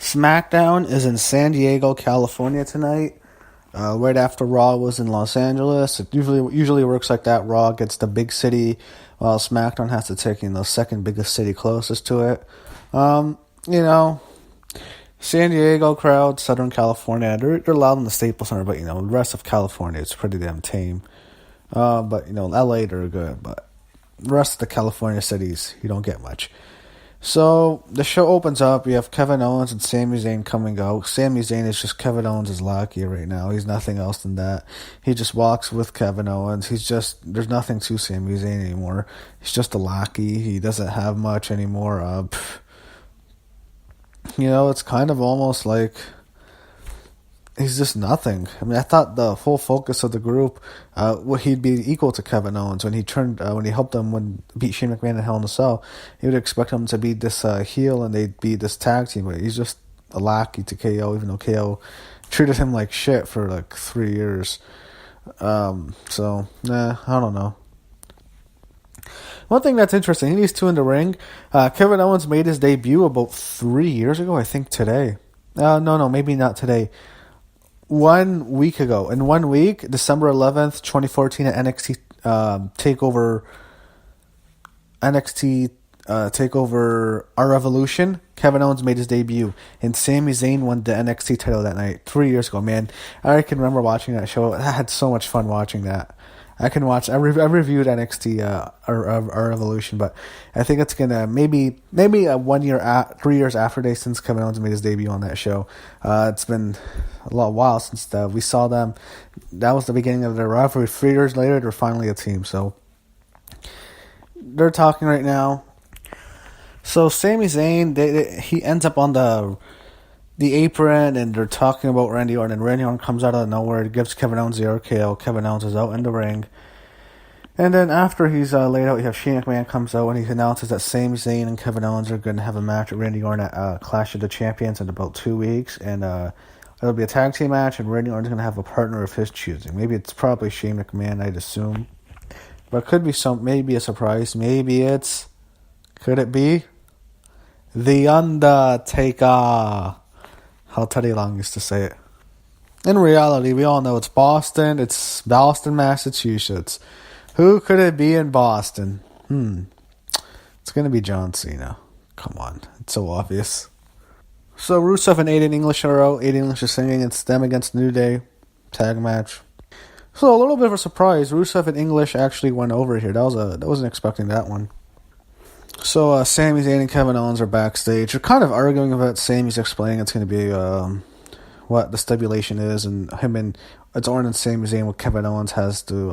SmackDown is in San Diego, California tonight. Right after Raw was in Los Angeles. It usually works like that. Raw gets the big city, while SmackDown has to take the second biggest city closest to it. Um, you know, San Diego crowd, Southern California, they're loud in the Staples Center, but the rest of California it's pretty damn tame. But LA they're good, but the rest of the California cities you don't get much. So the show opens up. You have Kevin Owens and Sami Zayn coming out. Sami Zayn is just Kevin Owens' lackey right now. He's nothing else than that. He just walks with Kevin Owens. There's nothing to Sami Zayn anymore. He's just a lackey. He doesn't have much anymore. It's kind of almost like he's just nothing. I mean, I thought the full focus of the group, he'd be equal to Kevin Owens when he helped them beat Shane McMahon in Hell in a Cell. You would expect him to be this heel and they'd be this tag team, but he's just a lackey to KO, even though KO treated him like shit for like 3 years. I don't know. One thing that's interesting, these two in the ring, Kevin Owens made his debut about 3 years ago, I think today. No, maybe not today. 1 week ago. In 1 week, December 11th, 2014 at NXT Takeover Our Revolution, Kevin Owens made his debut, and Sami Zayn won the NXT title that night 3 years ago. Man, I can remember watching that show. I had so much fun watching that. I reviewed NXT Our Revolution, but I think it's gonna maybe 1 year 3 years after since Kevin Owens made his debut on that show. It's been a while since we saw them. That was the beginning of their rivalry. 3 years later, they're finally a team. So they're talking right now. So Sami Zayn, he ends up on the apron, and they're talking about Randy Orton, and Randy Orton comes out of nowhere, gives Kevin Owens the RKO. Kevin Owens is out in the ring. And then after he's laid out, you have Shane McMahon comes out, and he announces that Sami Zayn and Kevin Owens are going to have a match with Randy Orton at Clash of the Champions in about 2 weeks, and it'll be a tag team match, and Randy Orton's going to have a partner of his choosing. Maybe it's probably Shane McMahon, I'd assume. But it could be maybe a surprise. Could it be? The Undertaker. How Teddy Long used to say it. In reality, we all know it's Boston. It's Boston, Massachusetts. Who could it be in Boston? It's going to be John Cena. Come on. It's so obvious. So Rusev and Aiden English are out. Aiden English is singing. It's them against New Day. Tag match. So a little bit of a surprise. Rusev and English actually went over here. That wasn't expecting that one. So Sami Zayn and Kevin Owens are backstage. They're kind of arguing about Sami's explaining it's going to be what the stipulation is, and it's Orton and Sami Zayn. What Kevin Owens has to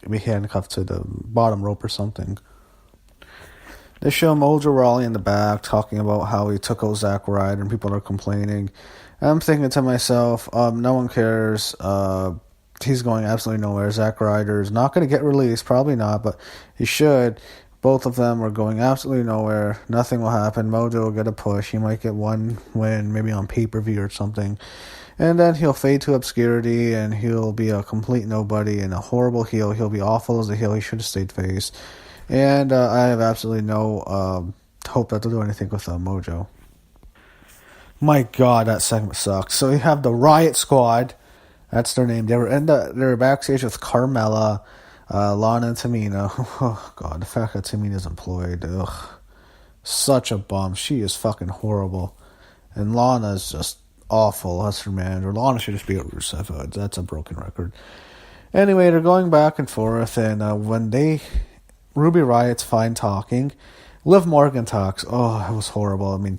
be handcuffed to the bottom rope or something. They show Mojo Rawley in the back talking about how he took out Zack Ryder, and people are complaining. And I'm thinking to myself, no one cares. He's going absolutely nowhere. Zack Ryder is not going to get released, probably not, but he should. Both of them are going absolutely nowhere. Nothing will happen. Mojo will get a push. He might get one win, maybe on pay-per-view or something. And then he'll fade to obscurity, and he'll be a complete nobody and a horrible heel. He'll be awful as a heel. He should have stayed face. And I have absolutely no hope that they'll do anything with Mojo. My God, that segment sucks. So you have the Riot Squad. That's their name. They were backstage with Carmella, Lana and Tamina. Oh, God, the fact that Tamina's employed. Ugh. Such a bum. She is fucking horrible. And Lana's just awful. That's her manager. Lana should just be a Rusev. That's a broken record. Anyway, they're going back and forth, and Ruby Riot's fine talking. Liv Morgan talks. Oh, it was horrible. I mean,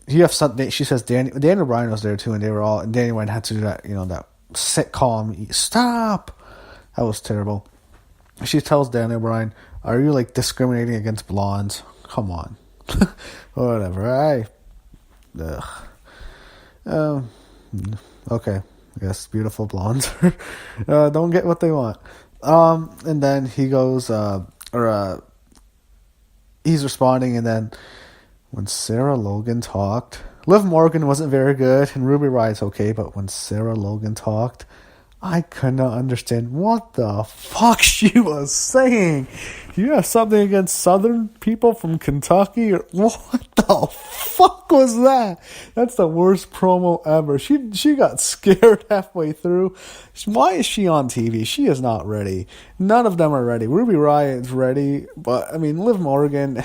you have something. She says Daniel Bryan was there too, and Daniel Bryan had to do that. That sitcom. Stop. That was terrible. She tells Daniel Bryan, "Are you discriminating against blondes? Come on." Whatever. Okay. I guess beautiful blondes don't get what they want. And then he goes, he's responding, and then when Sarah Logan talked, Liv Morgan wasn't very good, and Ruby Riot's okay, but when Sarah Logan talked, I could not understand what the fuck she was saying. Do you have something against Southern people from Kentucky? Or what the fuck was that? That's the worst promo ever. She got scared halfway through. Why is she on TV? She is not ready. None of them are ready. Ruby Riot's ready, but I mean, Liv Morgan,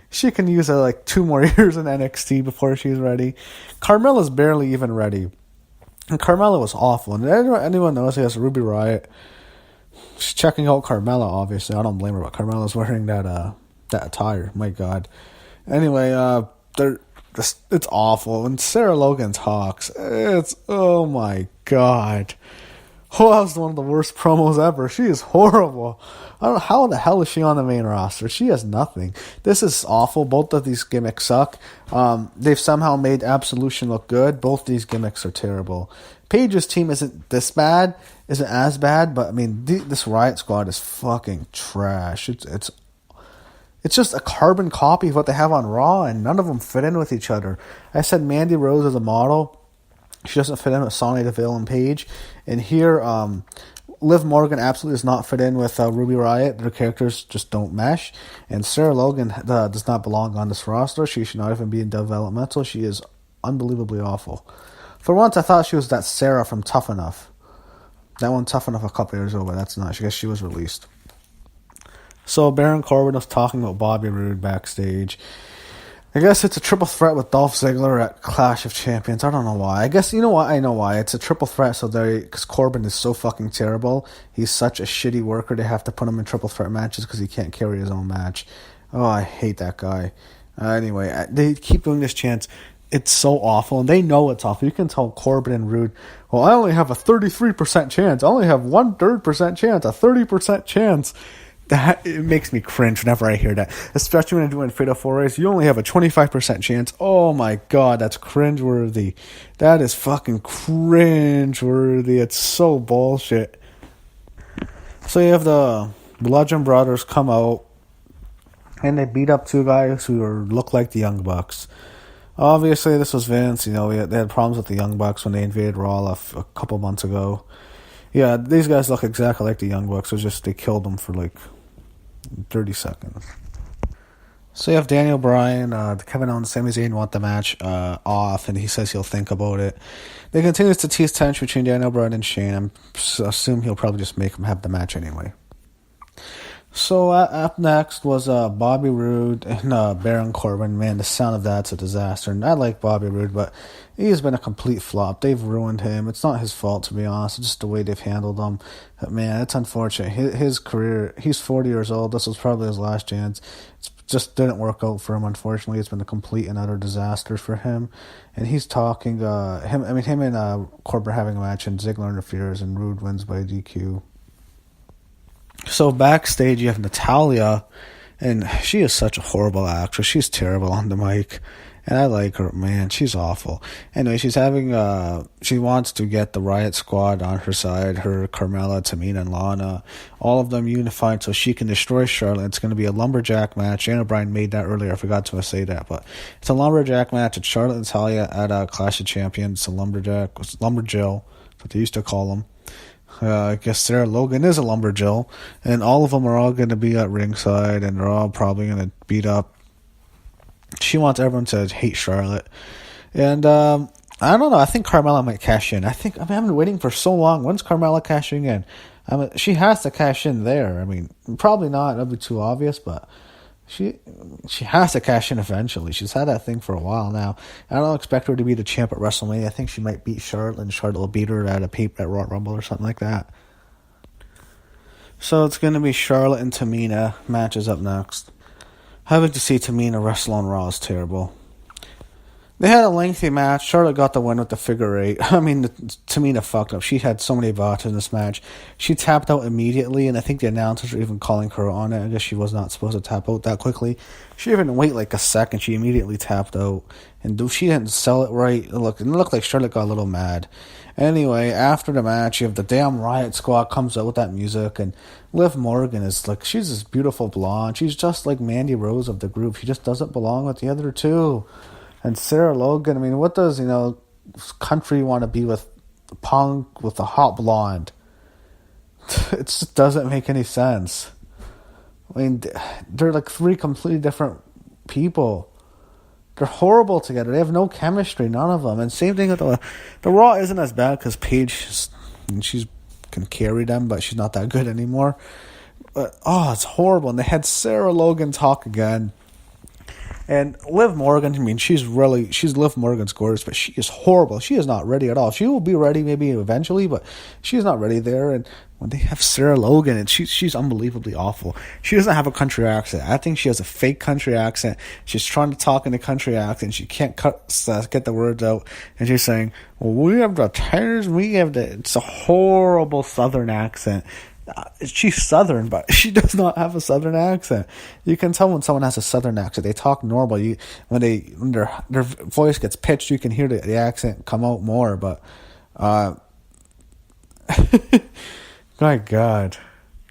she can use like 2 more years in NXT before she's ready. Carmella's barely even ready. And Carmella was awful. And anyone knows he has Ruby Riott. She's checking out Carmella, obviously. I don't blame her, but Carmella's wearing that attire. My God. Anyway, it's awful. When Sarah Logan talks, it's, oh my God. Oh, that was one of the worst promos ever. She is horrible. I don't know, how the hell is she on the main roster? She has nothing. This is awful. Both of these gimmicks suck. They've somehow made Absolution look good. Both these gimmicks are terrible. Paige's team isn't this bad, isn't as bad, but I mean, this Riot Squad is fucking trash. It's just a carbon copy of what they have on Raw, and none of them fit in with each other. I said Mandy Rose is a model. She doesn't fit in with Sonya Deville and Paige. And here, Liv Morgan absolutely does not fit in with Ruby Riott. Their characters just don't mesh. And Sarah Logan does not belong on this roster. She should not even be in developmental. She is unbelievably awful. For once, I thought she was that Sarah from Tough Enough. That one, Tough Enough, a couple years ago, but that's not. I guess she was released. So Baron Corbin was talking about Bobby Roode backstage. I guess it's a triple threat with Dolph Ziggler at Clash of Champions. I don't know why. I guess, you know what? I know why. It's a triple threat because Corbin is so fucking terrible. He's such a shitty worker. They have to put him in triple threat matches because he can't carry his own match. Oh, I hate that guy. Anyway, they keep doing this chant. It's so awful, and they know it's awful. You can tell Corbin and Roode, well, I only have a 33% chance. I only have 1/3% chance, a 30% chance. That, it makes me cringe whenever I hear that. Especially when I'm doing Fatal 4As. You only have a 25% chance. Oh my God, that's cringeworthy. That is fucking cringeworthy. It's so bullshit. So you have the Bludgeon Brothers come out, and they beat up 2 guys who look like the Young Bucks. Obviously, this was Vince. You know, they had problems with the Young Bucks when they invaded Raw a couple months ago. Yeah, these guys look exactly like the Young Bucks. It's just they killed them for like 30 seconds. So you have Daniel Bryan, Kevin Owens, Sami Zayn want the match off, and he says he'll think about it. They continue to tease tension between Daniel Bryan and Shane. I assume he'll probably just make him have the match anyway. So up next was Bobby Roode and Baron Corbin. Man, the sound of that's a disaster. And I like Bobby Roode, but he has been a complete flop. They've ruined him. It's not his fault, to be honest. It's just the way they've handled him. But man, it's unfortunate. His career, he's 40 years old. This was probably his last chance. It just didn't work out for him, unfortunately. It's been a complete and utter disaster for him. And he's talking, him and Corbin having a match, and Ziggler interferes, and Roode wins by DQ. So backstage, you have Natalya, and she is such a horrible actress. She's terrible on the mic, and I like her. Man, she's awful. Anyway, she's having, she wants to get the Riot Squad on her side, her, Carmella, Tamina, and Lana, all of them unified so she can destroy Charlotte. It's going to be a lumberjack match. Anna Bryan made that earlier. I forgot to say that, but it's a lumberjack match. It's Charlotte and Natalya at Clash of Champions. It's a lumberjill, that's what they used to call them. I guess Sarah Logan is a lumberjill, and all of them are all going to be at ringside, and they're all probably going to beat up. She wants everyone to hate Charlotte, and I don't know. I think Carmella might cash in. I've been waiting for so long. When's Carmella cashing in? She has to cash in there. I mean, probably not. That'd be too obvious, but she has to cash in eventually. She's had that thing for a while now. I don't expect her to be the champ at WrestleMania. I think she might beat Charlotte, and Charlotte will beat her at at Royal Rumble or something like that. So it's going to be Charlotte and Tamina matches up next. Having to see Tamina wrestle on Raw is terrible. They had a lengthy match. Charlotte got the win with the figure 8. I mean, Tamina fucked up. She had so many botches in this match. She tapped out immediately, and I think the announcers were even calling her on it. I guess she was not supposed to tap out that quickly. She didn't even wait like a second. She immediately tapped out. And she didn't sell it right. It looked like Charlotte got a little mad. Anyway, after the match, you have the damn Riot Squad comes out with that music, and Liv Morgan is like, she's this beautiful blonde. She's just like Mandy Rose of the group. She just doesn't belong with the other two. And Sarah Logan, I mean, what does, country want to be with Punk with a hot blonde. It just doesn't make any sense. I mean, they're like three completely different people. They're horrible together. They have no chemistry, none of them. And same thing with the Raw isn't as bad because Paige, she's can carry them, but she's not that good anymore. But it's horrible. And they had Sarah Logan talk again. And Liv Morgan, I mean, she's Liv Morgan's gorgeous, but she is horrible. She is not ready at all. She will be ready maybe eventually, but she's not ready there. And when they have Sarah Logan, and she's unbelievably awful. She doesn't have a country accent. I think she has a fake country accent. She's trying to talk in a country accent. She can't get the words out. And she's saying, well, we have the tires, it's a horrible Southern accent. She's Southern, but she does not have a Southern accent. You can tell when someone has a Southern accent. They talk normal. When their voice gets pitched, you can hear the accent come out more. But, my God,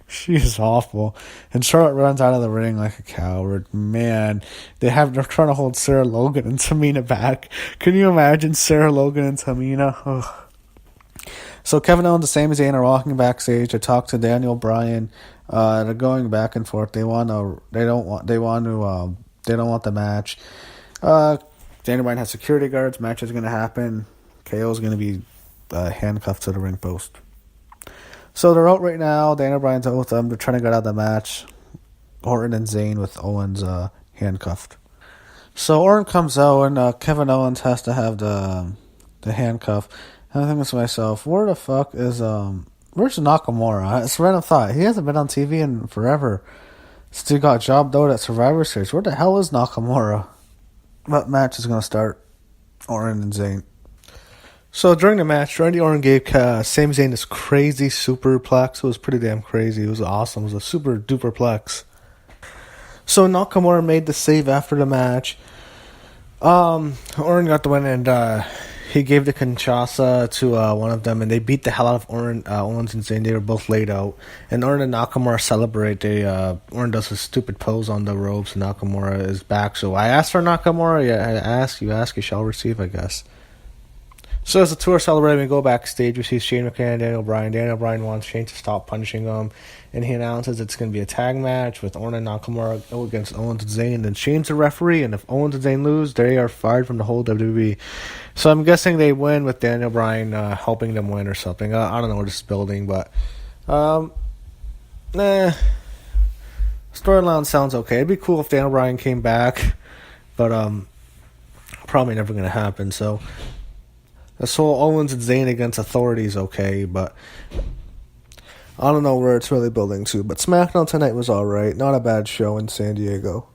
she is awful. And Charlotte runs out of the ring like a coward. Man, they're trying to hold Sarah Logan and Tamina back. Can you imagine Sarah Logan and Tamina? Ugh. So Kevin Owens and Sami Zayn are walking backstage. They talk to Daniel Bryan. They're going back and forth. They don't want the match. Daniel Bryan has security guards. Match is going to happen. KO is going to be handcuffed to the ring post. So they're out right now. Daniel Bryan's out with them. They're trying to get out of the match. Orton and Zayn with Owens handcuffed. So Orton comes out and Kevin Owens has to have the handcuff. And I think to myself, where the fuck is where's Nakamura? It's a random thought. He hasn't been on TV in forever. Still got jobbed out at Survivor Series. Where the hell is Nakamura? What match is gonna start? Orton and Zayn. So during the match, Randy Orton gave Sami Zayn this crazy superplex. It was pretty damn crazy. It was awesome. It was a super duper plex. So Nakamura made the save after the match. Orton got the win and he gave the Kinshasa to one of them, and they beat the hell out of Owens and Zayn. They were both laid out. And Orton and Nakamura celebrate. Orton does a stupid pose on the ropes, and Nakamura is back. So I asked for Nakamura. Yeah, you ask, you shall receive, I guess. So as the two are celebrating, we go backstage. We see Shane McMahon and Daniel Bryan. Daniel Bryan wants Shane to stop punching him, and he announces it's going to be a tag match with Orton and Nakamura against Owens and Zayn. And Shane's the referee, and if Owens and Zayn lose, they are fired from the whole WWE. So I'm guessing they win with Daniel Bryan helping them win or something. I don't know where this is building, but storyline sounds okay. It'd be cool if Daniel Bryan came back, but probably never going to happen. So this whole Owens and Zayn against Authority is okay, but I don't know where it's really building to. But SmackDown tonight was alright. Not a bad show in San Diego.